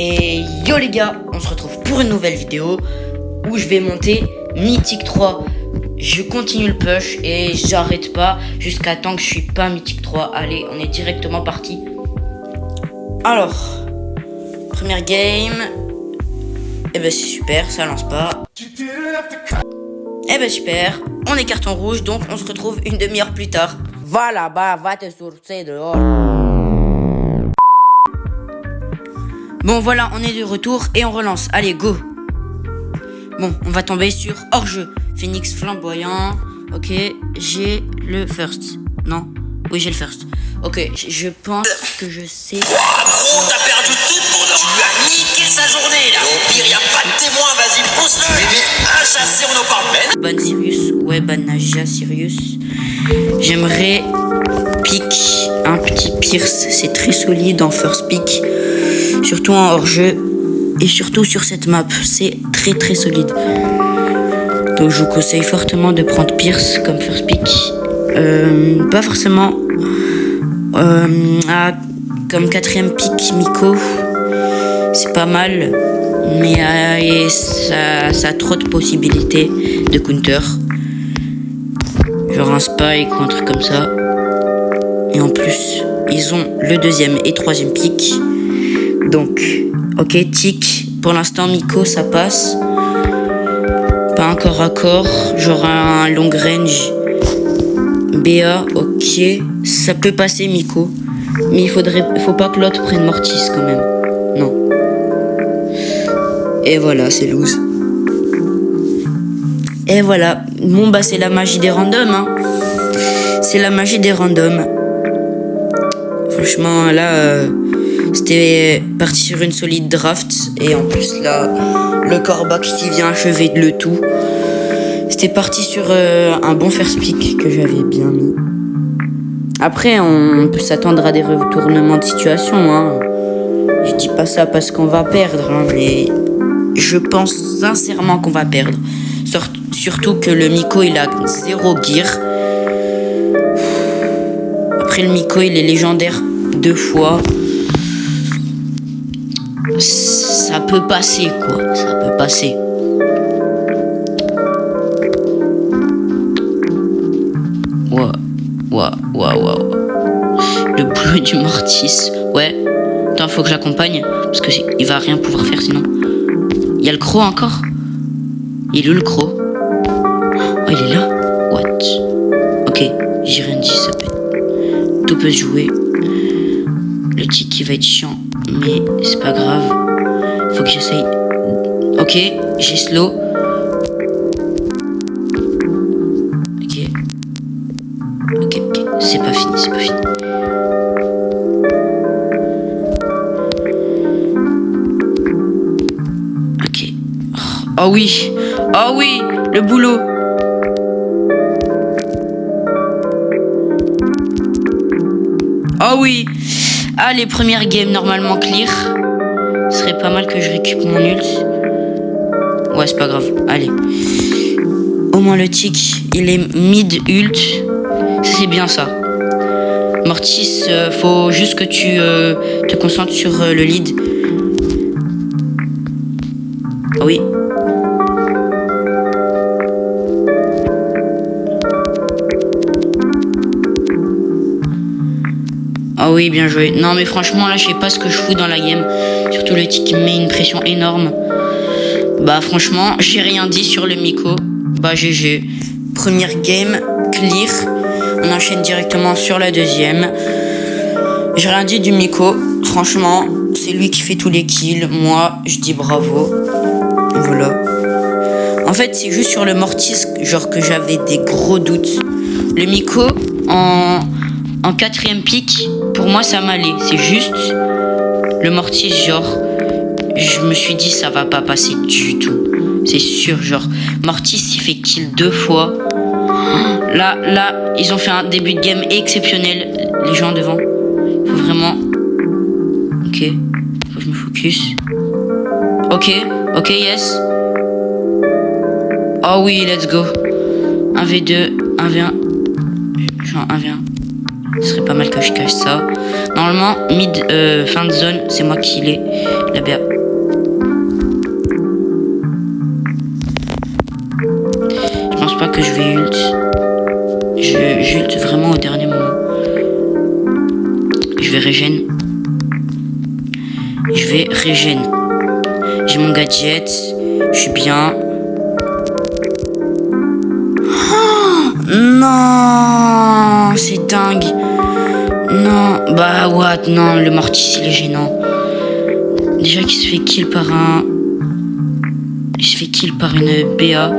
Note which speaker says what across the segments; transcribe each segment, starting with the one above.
Speaker 1: Et yo les gars, on se retrouve pour une nouvelle vidéo où je vais monter Mythique 3. Je continue le push et j'arrête pas jusqu'à temps que je suis pas Mythique 3. Allez, on est directement parti. Alors, première game. Eh ben c'est super, ça lance pas. Eh ben super, on est carton rouge, donc on se retrouve une demi-heure plus tard.
Speaker 2: Va là-bas, va te sourcer dehors.
Speaker 1: Bon voilà, on est de retour et on relance. Allez, go. Bon, on va tomber sur hors-jeu. Phoenix flamboyant. Ok, j'ai le first. Non? Oui, j'ai le first. Ok, je pense que je sais.
Speaker 3: Gros, t'as perdu toute ton or. Tu lui as niqué sa journée, là. Au pire, y a pas de témoin, vas-y, pousse-le. Et vite, un chassé, on en parle.
Speaker 1: Ban Sirius. Ouais, ban Naja Sirius. J'aimerais pick un petit Pierce. C'est très solide en first pick. Surtout en hors-jeu. Et surtout sur cette map. C'est très très solide. Donc je vous conseille fortement de prendre Pierce comme first pick. Pas forcément comme quatrième pick Miko. C'est pas mal. Mais et ça a trop de possibilités de counter. Genre un spike ou un truc comme ça. Et en plus, ils ont le deuxième et troisième pick. Donc, ok, tic. Pour l'instant, Miko, ça passe. Pas un corps à corps. Genre un long range. BA, ok. Ça peut passer, Miko. Mais faut pas que l'autre prenne Mortis quand même. Non. Et voilà, c'est loose. Et voilà. Bon, bah, c'est la magie des randoms, hein. C'est la magie des randoms. Franchement, là, c'était parti sur une solide draft. Et en plus, là, le corback qui vient achever le tout. C'était parti sur un bon first pick que j'avais bien mis. Après, on peut s'attendre à des retournements de situation, hein. Je dis pas ça parce qu'on va perdre, hein, mais je pense sincèrement qu'on va perdre. Surtout que le Miko, il a 0 gear. Après, le Miko, il est légendaire 2 fois. Ça peut passer, quoi. Ça peut passer. Waouh. Le boulot du Mortis. Ouais. Attends, faut que j'accompagne. Parce que il va rien pouvoir faire sinon. Il y a le croc encore. Il est où le croc? Oh, il est là. What? Ok, j'ai rien dit, ça peut. Tout peut se jouer. Le tic, il va être chiant. Mais c'est pas grave. Faut que j'essaye. Ok, j'ai slow. Ok. C'est pas fini. Ok. Oh oui, le boulot. Oh oui. Allez, première game normalement clear. Ce serait pas mal que je récupère mon ult. Ouais, c'est pas grave. Allez. Au moins le tic, il est mid ult. C'est bien ça. Mortis, faut juste que tu te concentres sur le lead. Oui. Ah oui, bien joué. Non mais franchement là je sais pas ce que je fous dans la game. Surtout le tic qui me met une pression énorme. Bah franchement j'ai rien dit sur le Miko. Bah GG. Première game clear. On enchaîne directement sur la deuxième. J'ai rien dit du Miko. Franchement c'est lui qui fait tous les kills. Moi je dis bravo. Voilà. En fait c'est juste sur le Mortis genre que j'avais des gros doutes. Le Miko en quatrième pick, pour moi ça m'allait. C'est juste le Mortis, genre, je me suis dit ça va pas passer du tout. C'est sûr, genre, Mortis il fait kill 2 fois. Là, ils ont fait un début de game exceptionnel, les gens devant. Faut vraiment. Ok, faut que je me focus. Ok, yes. Oh oui, let's go. 1v2, 1v1. Genre 1v1. Ce serait pas mal que je cache ça. Normalement, fin de zone, c'est moi qui l'ai. La BA. Je pense pas que je vais ult. J'ult vraiment au dernier moment. Je vais régène. J'ai mon gadget. Je suis bien. Oh, non, c'est dingue. Non, bah what, non, le Mortis il est gênant. Déjà qu'il se fait kill par une BA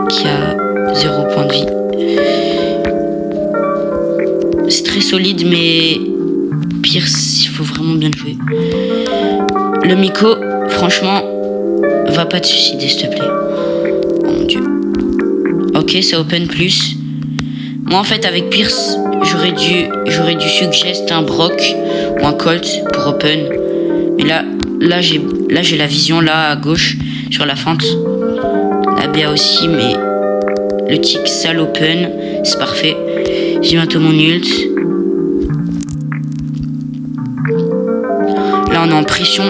Speaker 1: qui a 0 point de vie. C'est très solide, mais Pierce, il faut vraiment bien le jouer. Le Miko, franchement, va pas te suicider, s'il te plaît. Oh mon dieu. Ok, ça open plus. Moi, en fait, avec Pierce, j'aurais dû suggester un Brock ou un Colt pour open. Mais là j'ai la vision là à gauche sur la feinte. La BA aussi, mais le tic sale open, c'est parfait. J'ai bientôt mon ult. Là, on est en pression.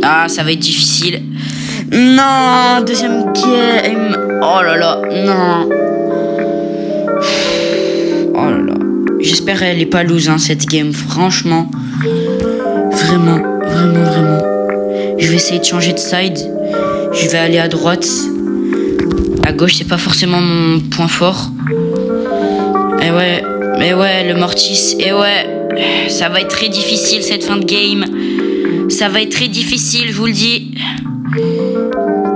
Speaker 1: Ah, ça va être difficile. Non, deuxième game. Oh là là, non. Oh là là. J'espère elle est pas lose, cette game. Franchement. Vraiment. Je vais essayer de changer de side. Je vais aller à droite. À gauche, c'est pas forcément mon point fort. Et ouais, le Mortis. Et ouais, ça va être très difficile cette fin de game. Ça va être très difficile, je vous le dis.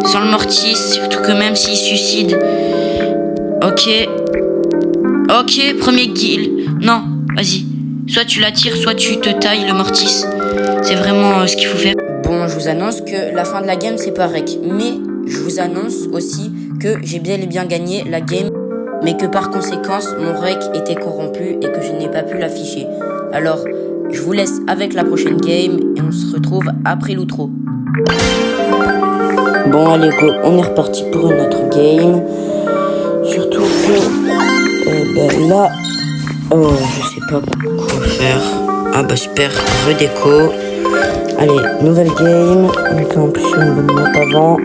Speaker 1: Sans le Mortis, surtout que même s'il suicide. Ok, premier kill. Non, vas-y. Soit tu l'attires, soit tu te tailles le Mortis. C'est vraiment ce qu'il faut faire.
Speaker 2: Bon, je vous annonce que la fin de la game, c'est pas rec. Mais je vous annonce aussi que j'ai bien et bien gagné la game. Mais que par conséquence, mon rec était corrompu et que je n'ai pas pu l'afficher. Alors, je vous laisse avec la prochaine game et on se retrouve après l'outro. Bon, allez, go, on est reparti pour une autre game. Surtout que là, je sais pas quoi faire.
Speaker 1: Ah bah super, redéco.
Speaker 2: Allez, nouvelle game. On était en plus sur une bonne map avant.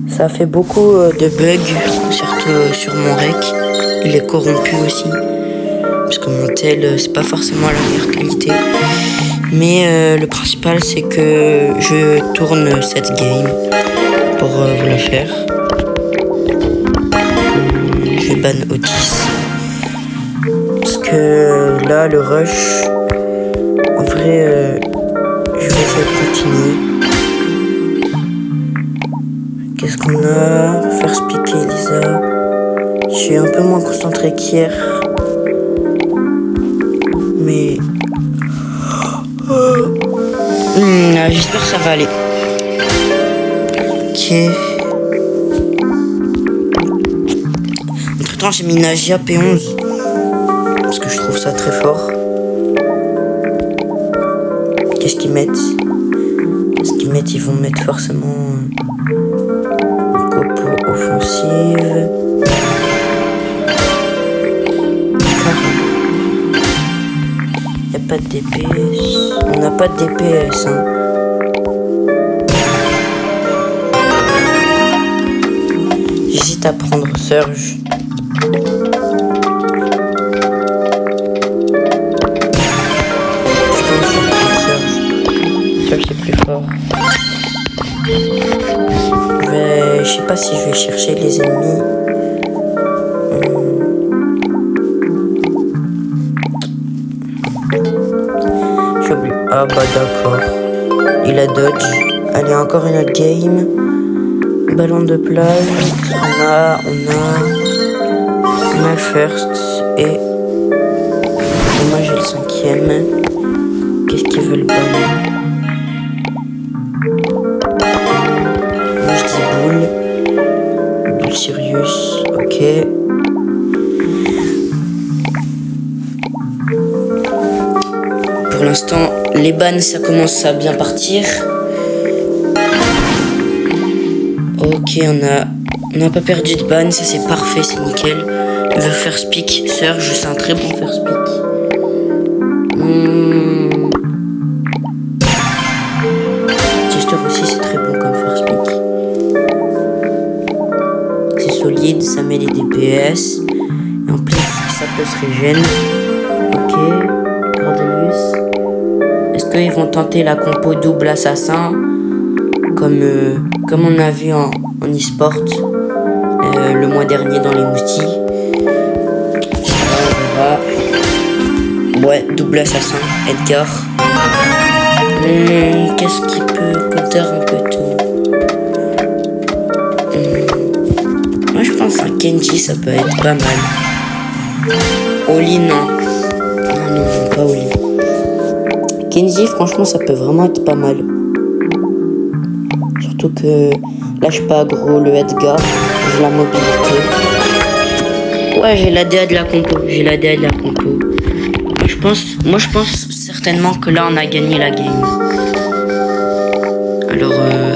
Speaker 2: Ça a fait beaucoup
Speaker 1: De bugs, surtout sur mon rec. Il est corrompu aussi. Parce que mon tel, c'est pas forcément la meilleure qualité. Mais le principal, c'est que je tourne cette game pour vous la faire. Je ban Otis. Parce que là, le rush, en vrai, je vais essayer de continuer. Qu'est-ce qu'on a? Faire piquer Elisa. Je suis un peu moins concentré qu'hier. Mais... j'espère que ça va aller. Ok. Entre temps, j'ai mis Nagia P11. Parce que je trouve ça très fort. Qu'est-ce qu'ils mettent? Ils vont mettre forcément une copo offensive. Il n'y a pas de DPS. On n'a pas de DPS. J'hésite à prendre Surge. Surge c'est plus fort. Je sais pas si je vais chercher les ennemis. J'ai oublié. Ah bah d'accord. Il a dodge. Allez, encore une autre game. Ballon de plage. On a le first. Et moi j'ai le 5e. Qu'est-ce qu'ils veulent banner? Moi je dis boule. Sirius. Ok. Pour l'instant, les bans, ça commence à bien partir. Ok, on n'a pas perdu de ban, ça c'est parfait, c'est nickel. Il veut faire speak. Serge, c'est un très bon faire speak. Chester aussi, c'est très bon comme faire speak. C'est solide, ça met des DPS. Et en plus, ça peut se régène. Ok. Cordelius. Est-ce qu'ils vont tenter la compo double assassin comme on a vu en e-sport le mois dernier dans les moustis? Ouais, double assassin, Edgar. Qu'est-ce qui peut counter un peu tout? Moi je pense un Kenji, ça peut être pas mal. Oli, non. Non, pas Oli. Kenji, franchement, ça peut vraiment être pas mal. Surtout que lâche pas gros le Edgar, j'ai la mobilité. Ouais, j'ai la DA de la compo. Moi je pense certainement que là on a gagné la game. Alors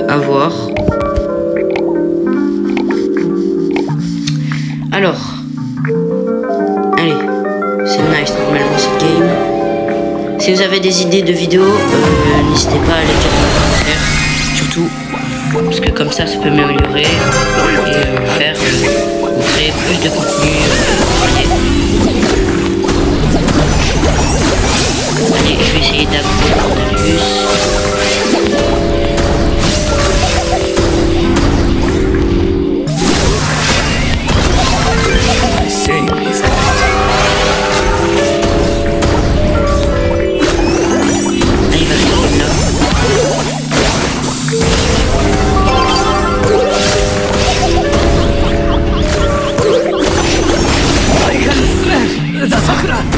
Speaker 1: à voir. Alors. Allez. C'est nice normalement cette game. Si vous avez des idées de vidéos, n'hésitez pas à les dire dans les commentaires. Surtout parce que comme ça peut m'améliorer et faire vous créer plus de contenu. Allez, je vais essayer d'avoir Cordelius.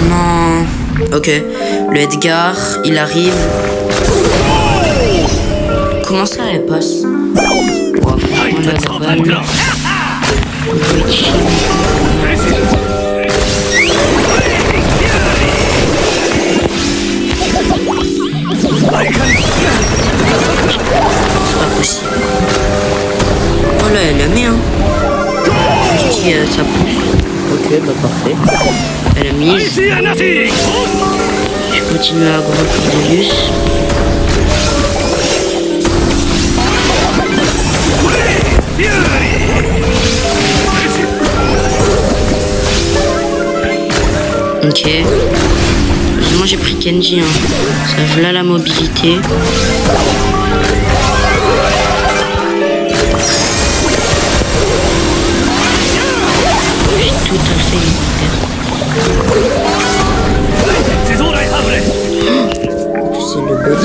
Speaker 1: Non. Ok. Le Edgar, il arrive. Comment ça, elle passe? Wow, on a la balle. C'est pas possible. Oh là, elle a mis, hein. Ça pousse. Ok, bah parfait. Elle a mise. Je continue à gros Cordelius. Ok. Heureusement j'ai pris Kenji, hein. Ça voilà la mobilité. J'ai tout à fait. C'est le bot.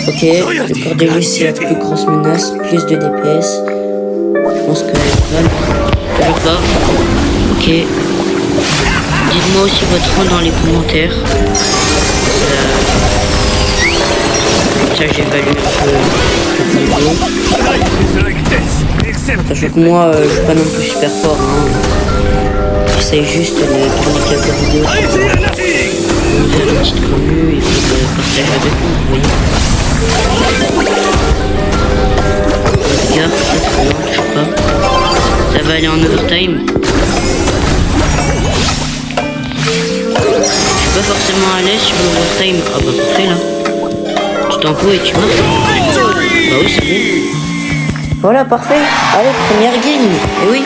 Speaker 1: Ok, le Cordelius c'est la plus grosse menace, plus de DPS. Je pense que je pas. Ok. Dites-moi aussi votre rôle dans les commentaires. Ça j'évalue un peu le niveau. Sachant que moi je suis pas non plus super fort, hein. J'essaye juste de tourner quelques vidéos. Vous avez une petite commune, il faut partager avec vous, vous voyez. Regarde, peut-être, non, je sais pas. Ça va aller en overtime. Je suis pas forcément à l'aise sur l'overtime. Ah bah parfait là. Tu t'empouilles et tu marques. Bah oui, c'est bon. Voilà, parfait. Allez, première game. Et oui.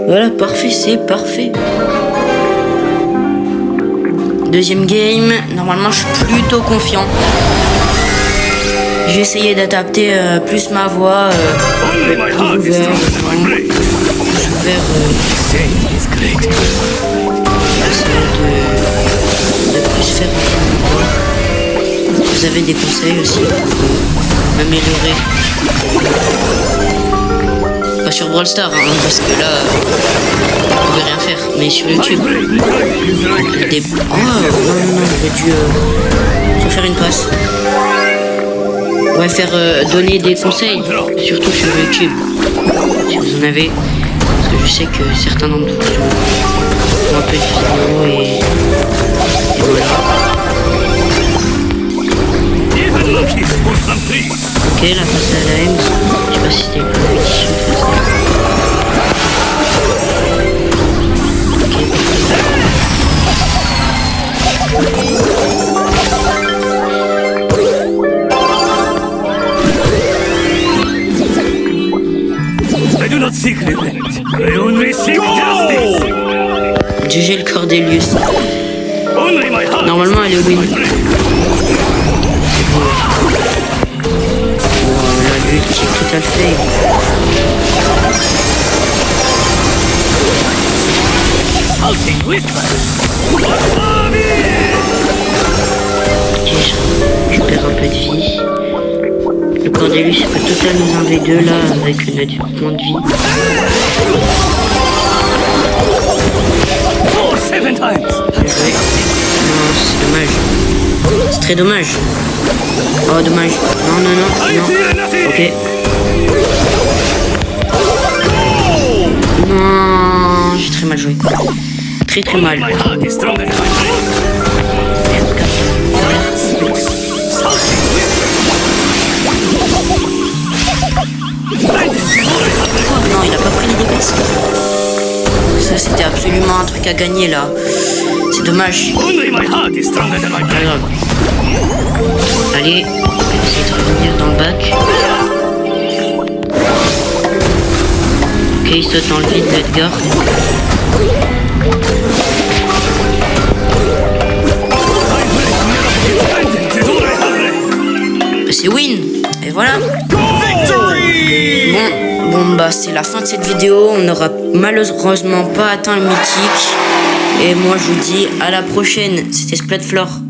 Speaker 1: Voilà, parfait, c'est parfait. Deuxième game. Normalement, je suis plutôt confiant. J'ai essayé d'adapter plus ma voix, plus ouvert, plus ouvert. Essayer de plus faire entendre ma voix. Vous avez des conseils aussi pour m'améliorer? Pas sur Brawl Stars, hein, parce que là, vous pouvez rien faire. Mais sur YouTube. Oh, non, j'aurais dû faire une passe. Ouais, faire donner des conseils, surtout sur YouTube, si vous en avez, parce que je sais que certains d'entre vous font un peu de vidéos et voilà. Ok, la passe à la haine. Je sais pas si c'était une compétition de faire ça.
Speaker 4: I do not seek revenge. I only seek justice.
Speaker 1: GG le Cordelius.
Speaker 4: Only my heart.
Speaker 1: Normalement elle est win. La lutte qui est total fail.
Speaker 4: Salting whisper.
Speaker 1: Ok, je perds un peu de vie. Le Cordelius peut total nous un V2 là avec notre point de vie.
Speaker 4: 7 times.
Speaker 1: Non, c'est dommage. C'est très dommage. Oh, dommage. Non, non, non, non. Ok. Non, j'ai très mal joué. Très très mal.
Speaker 4: My heart is stronger than my brain. Salting whisper.
Speaker 1: Oh non, il a pas pris les dégâts. Ça, c'était absolument un truc à gagner là. C'est dommage.
Speaker 4: Only my heart is stronger than my
Speaker 1: Pas
Speaker 4: brain.
Speaker 1: grave. Allez, on va essayer de revenir dans le bac. Ok, il saute dans le vide, l'Edgar.
Speaker 4: Vengeance is all I have left.
Speaker 1: C'est win. Et voilà. Bon, bah c'est la fin de cette vidéo. On n'aura malheureusement pas atteint le mythique. Et moi je vous dis à la prochaine. C'était Splatflore.